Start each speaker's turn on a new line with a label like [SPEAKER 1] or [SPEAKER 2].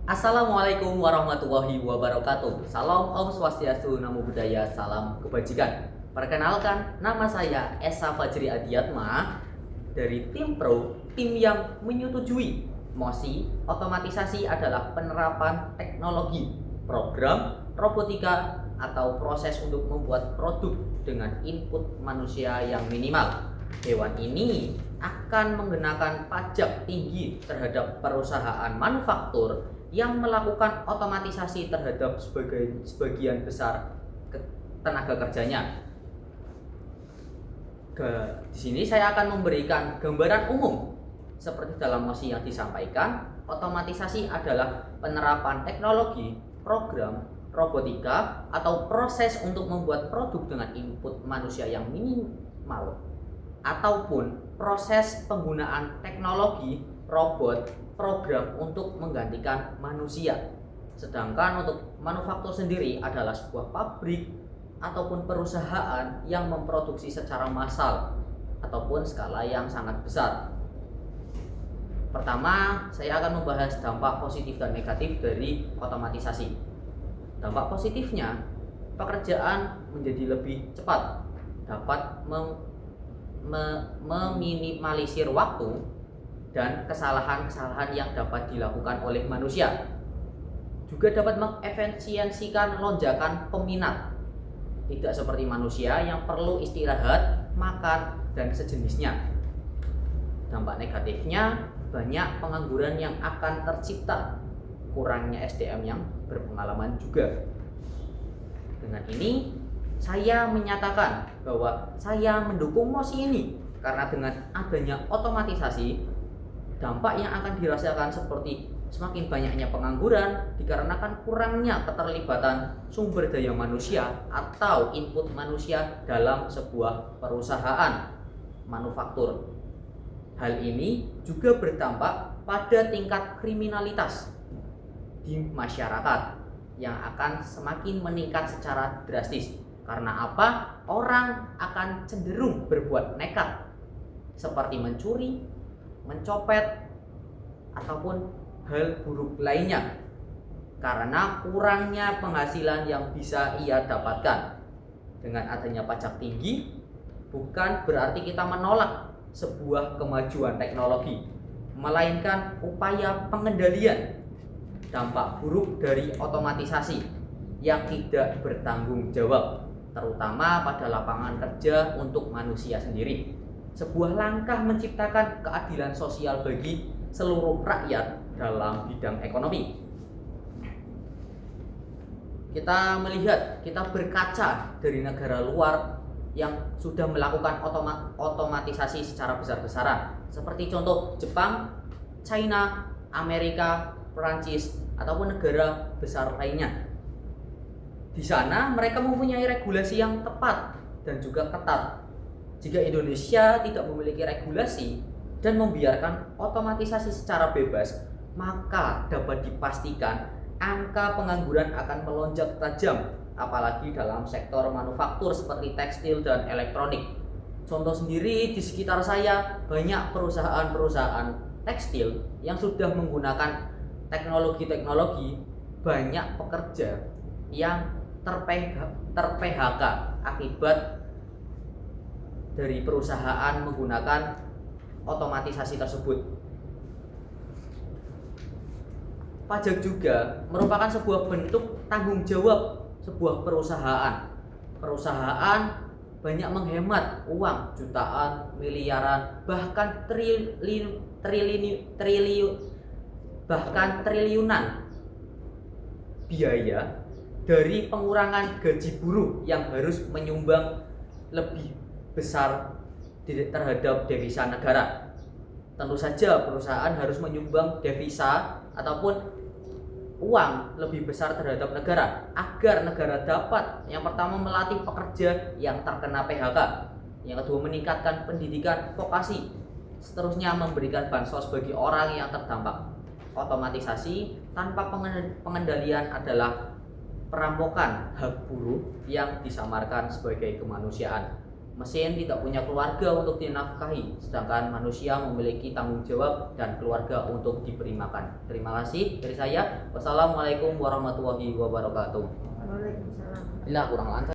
[SPEAKER 1] Assalamualaikum warahmatullahi wabarakatuh. Salam Om Swastiastu, Namo Buddhaya, salam kebajikan. Perkenalkan, nama saya Esa Fajri Adiatma dari tim Pro, tim yang menyetujui MOSI. Otomatisasi adalah penerapan teknologi, program, robotika, atau proses untuk membuat produk dengan input manusia yang minimal. Hewan ini akan mengenakan pajak tinggi terhadap perusahaan manufaktur yang melakukan otomatisasi terhadap sebagian besar tenaga kerjanya. Di sini saya akan memberikan gambaran umum seperti dalam mosi yang disampaikan. Otomatisasi adalah penerapan teknologi, program, robotika, atau proses untuk membuat produk dengan input manusia yang minimal, ataupun proses penggunaan teknologi, robot, program untuk menggantikan manusia. Sedangkan untuk manufaktur sendiri adalah sebuah pabrik ataupun perusahaan yang memproduksi secara massal ataupun skala yang sangat besar. Pertama, saya akan membahas dampak positif dan negatif dari otomatisasi. Dampak positifnya, pekerjaan menjadi lebih cepat, dapat meminimalisir waktu dan kesalahan-kesalahan yang dapat dilakukan oleh manusia. Juga dapat mengefisiensikan lonjakan peminat, tidak seperti manusia yang perlu istirahat, makan, dan sejenisnya. Dampak negatifnya, banyak pengangguran yang akan tercipta, kurangnya SDM yang berpengalaman juga. Dengan ini, saya menyatakan bahwa saya mendukung mosi ini karena dengan adanya otomatisasi, dampak yang akan dirasakan seperti semakin banyaknya pengangguran dikarenakan kurangnya keterlibatan sumber daya manusia atau input manusia dalam sebuah perusahaan manufaktur. Hal ini juga berdampak pada tingkat kriminalitas di masyarakat yang akan semakin meningkat secara drastis. Karena apa? Orang akan cenderung berbuat nekat seperti mencuri, mencopet, ataupun hal buruk lainnya karena kurangnya penghasilan yang bisa ia dapatkan. Dengan adanya pajak tinggi, bukan berarti kita menolak sebuah kemajuan teknologi, melainkan upaya pengendalian dampak buruk dari otomatisasi yang tidak bertanggung jawab, terutama pada lapangan kerja untuk manusia sendiri. Sebuah langkah menciptakan keadilan sosial bagi seluruh rakyat dalam bidang ekonomi. Kita melihat, kita berkaca dari negara luar yang sudah melakukan otomatisasi secara besar-besaran, seperti contoh Jepang, China, Amerika, Perancis, ataupun negara besar lainnya. Di sana mereka mempunyai regulasi yang tepat dan juga ketat. Jika Indonesia tidak memiliki regulasi dan membiarkan otomatisasi secara bebas, maka dapat dipastikan angka pengangguran akan melonjak tajam, apalagi dalam sektor manufaktur seperti tekstil dan elektronik. Contoh sendiri di sekitar saya, banyak perusahaan-perusahaan tekstil yang sudah menggunakan teknologi-teknologi, banyak pekerja yang ter-PHK akibat dari perusahaan menggunakan otomatisasi tersebut. Pajak juga merupakan sebuah bentuk tanggung jawab sebuah perusahaan. Perusahaan banyak menghemat uang jutaan, miliaran, bahkan triliunan biaya dari pengurangan gaji buruh yang harus menyumbang lebih besar terhadap devisa negara. Tentu saja perusahaan harus menyumbang devisa ataupun uang lebih besar terhadap negara agar negara dapat yang pertama melatih pekerja yang terkena PHK, yang kedua meningkatkan pendidikan vokasi, seterusnya memberikan bansos bagi orang yang terdampak. Otomatisasi tanpa pengendalian adalah perampokan hak buruh yang disamarkan sebagai kemanusiaan. Mesin tidak punya keluarga untuk dinafkahi, sedangkan manusia memiliki tanggung jawab dan keluarga untuk diberi makan. Terima kasih dari saya. Wassalamualaikum warahmatullahi wabarakatuh.
[SPEAKER 2] Waalaikumsalam.
[SPEAKER 1] Bila kurang lancar.